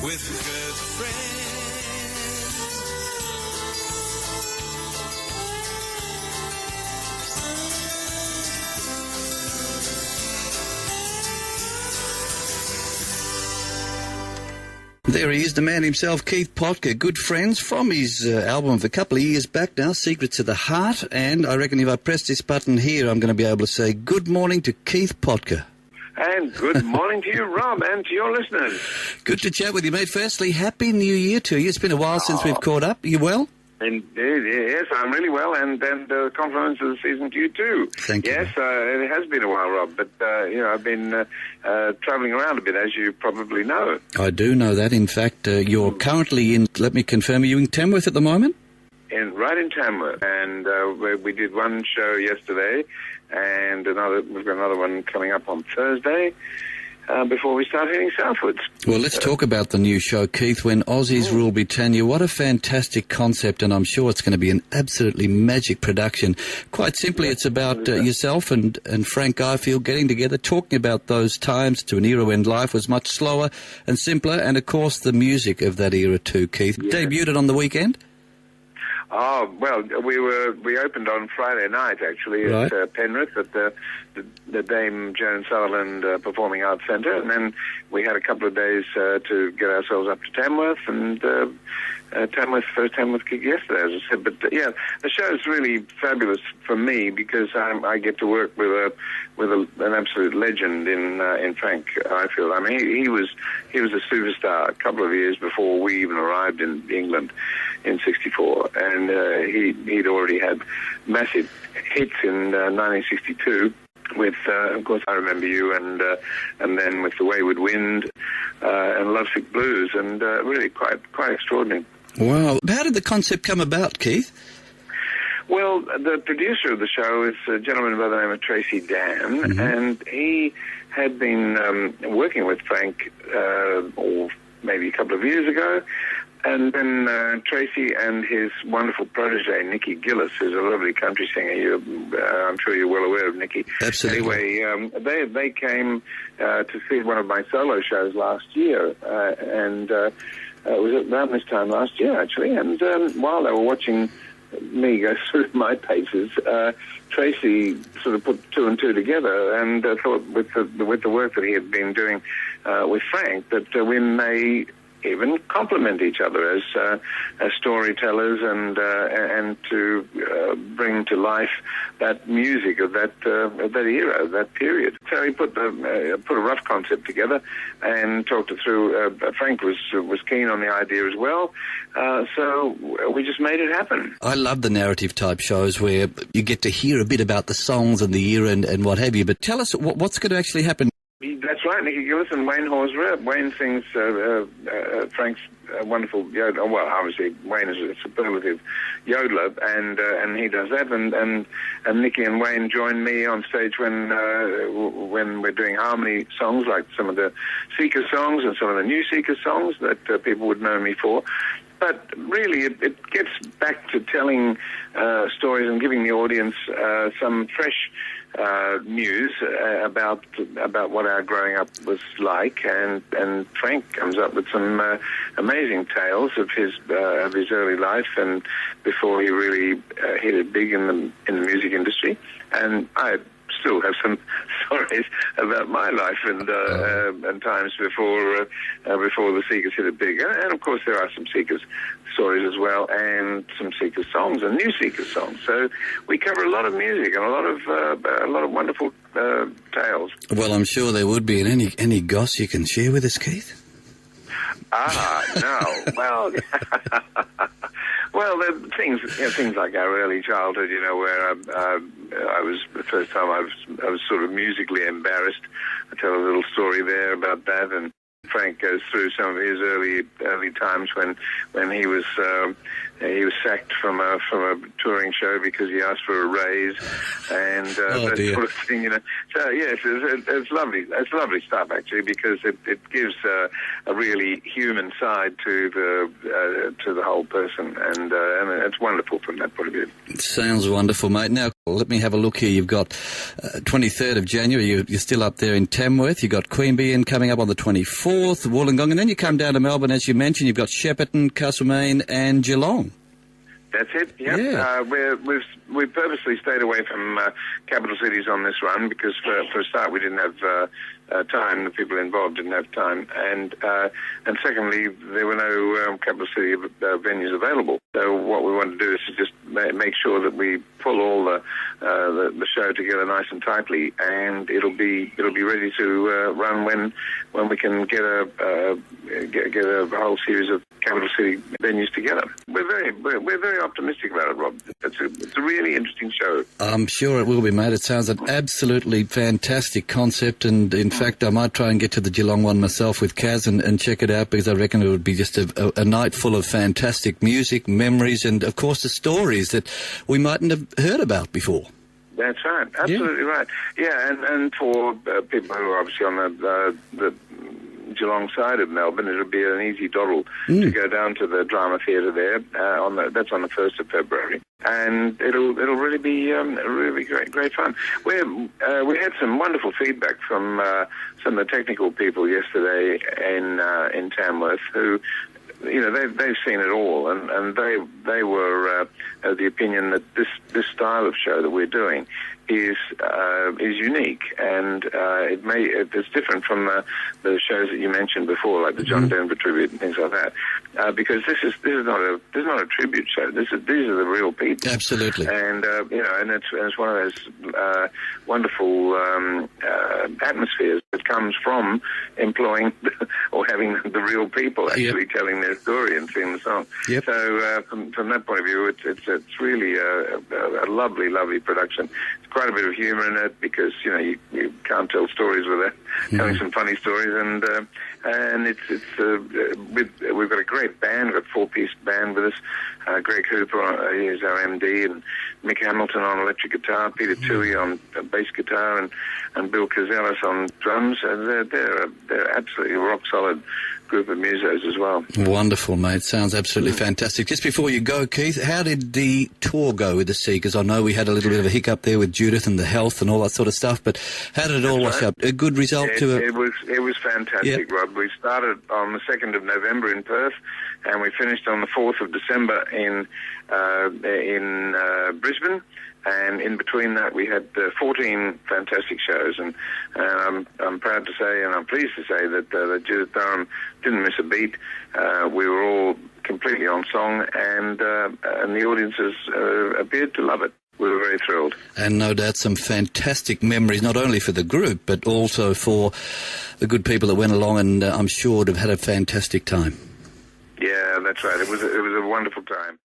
with good friends. There he is, the man himself, Keith Potger, Good Friends, from his album of a couple of years back now, Secrets of the Heart, and I reckon if I press this button here, I'm going to be able to say good morning to Keith Potger. And good morning to you, Rob, and to your listeners. Good to chat with you, mate. Firstly, Happy New Year to you. It's been a while since we've caught up. You well? Indeed, yes, I'm really well, and compliments of the season to you too. Thank you. Yes, it has been a while, Rob, but I've been travelling around a bit, as you probably know. I do know that. In fact, you're currently in, let me confirm, are you in Tamworth at the moment? Right in Tamworth, and we did one show yesterday, and we've got another one coming up on Thursday. Before we start heading southwards. Well, let's talk about the new show, Keith, When Aussies Ruled Brittania. What a fantastic concept, and I'm sure it's going to be an absolutely magic production. Quite simply, it's about yourself and Frank Garfield getting together, talking about those times to an era when life was much slower and simpler, and, of course, the music of that era too, Keith. Yeah. Debuted on the weekend? Oh, well, we opened on Friday night, actually, right. At Penrith, at the Dame Joan Sutherland Performing Arts Centre, and then we had a couple of days to get ourselves up to Tamworth, and first Tamworth gig yesterday, as I said. But, yeah, the show's really fabulous for me because I get to work with an absolute legend in Frank Garfield. I mean, he was a superstar a couple of years before we even arrived in England in '64, and he'd already had massive hits in 1962 with, of course, I Remember You, and then with The Wayward Wind and Lovesick Blues, and really quite extraordinary. Wow. How did the concept come about, Keith? Well, the producer of the show is a gentleman by the name of Tracy Dan, and he had been working with Frank maybe a couple of years ago. And then Tracy and his wonderful protege, Nikki Gillis, who's a lovely country singer. I'm sure you're well aware of Nikki. Absolutely. Anyway, they came to see one of my solo shows last year, and it was around this time last year, actually. And while they were watching me go through my paces, Tracy sort of put two and two together and thought with the work that he had been doing with Frank that we may even complement each other as storytellers and to bring to life that music of that era, that period. So he put a rough concept together and talked it through. Frank was keen on the idea as well, so we just made it happen. I love the narrative type shows where you get to hear a bit about the songs and the era and what have you. But tell us what's going to actually happen. That's right, Nikki Gillis and Wayne Horsreb. Wayne sings Frank's wonderful yodel. Well, obviously Wayne is a superlative yodeler, and he does that. And Nikki and Wayne join me on stage when we're doing harmony songs, like some of the Seeker songs and some of the new Seeker songs that people would know me for. But really, it gets back to telling stories and giving the audience some fresh news about what our growing up was like, and Frank comes up with some amazing tales of his early life and before he really hit it big in the music industry. And I still have some stories about my life and times before the Seekers hit it big. And of course, there are some Seekers stories as well, and some Seekers songs and new Seekers songs. So we cover a lot of music and a lot of wonderful tales. Well, I'm sure there would be. And any goss you can share with us, Keith? No. Well, things like our early childhood, where I was the first time I was sort of musically embarrassed. I tell a little story there about that, and Frank goes through some of his early times when he was sacked from a touring show because he asked for a raise, and that sort of thing. So yes, it's lovely. It's lovely stuff actually, because it gives a really human side to the whole person, and it's wonderful from that point of view. It sounds wonderful, mate. Now, Let me have a look here. You've got 23rd of January, you're still up there in Tamworth. You've got Queanbeyan coming up on the 24th, Wollongong, and then you come down to Melbourne, as you mentioned. You've got Shepparton, Castlemaine and Geelong. That's it, yep. Yeah. We've purposely stayed away from capital cities on this run because for a start we didn't have time, the people involved didn't have time, and secondly there were no capital city venues available. So what we want to do is to just make sure that we pull all the show together nice and tightly, and it'll be ready to run when we can get a whole series of capital city venues together. We're very optimistic about it, Rob. It's a really interesting show. I'm sure it will be, mate. It sounds an absolutely fantastic concept, and in fact I might try and get to the Geelong one myself with Kaz and check it out, because I reckon it would be just a night full of fantastic music, memories, and of course the stories that we mightn't have heard about before. That's right. Absolutely right. Yeah, and for people who are obviously on the Geelong side of Melbourne, it'll be an easy doddle to go down to the drama theatre there. That's on the 1st of February, and it'll really be great fun. We had some wonderful feedback from some of the technical people yesterday in Tamworth who, you know, they've seen it all, and they were of the opinion that this style of show that we're doing is unique, and it's different from the shows that you mentioned before, like the John Denver tribute and things like that, because this is not a tribute show. These are the real people. Absolutely. And and it's one of those wonderful atmospheres that comes from employing or having the real people actually telling their story and singing the song. Yep. So from that point of view, it's really a lovely production. It's quite a bit of humour in it, because you can't tell stories without telling some funny stories, and we've got a great band. We've got a 4-piece band with us. Greg Hooper, he's our MD, and Mick Hamilton on electric guitar, Peter Toohey on bass guitar, and Bill Cazellas on drums. And they're absolutely rock solid group of musos as well. Wonderful, mate. Sounds absolutely fantastic. Just before you go, Keith, how did the tour go with the Seekers? I know we had a little bit of a hiccup there with Judith and the health and all that sort of stuff, but how did it all wash up? A good result to it? It was fantastic, Rob. We started on the 2nd of November in Perth, and we finished on the 4th of December in Brisbane. And in between that, we had 14 fantastic shows, and I'm proud to say, and I'm pleased to say, that Judith Durham didn't miss a beat. We were all completely on song, and the audiences appeared to love it. We were very thrilled. And no doubt some fantastic memories, not only for the group, but also for the good people that went along, and I'm sure would have had a fantastic time. Yeah, that's right. It was a wonderful time.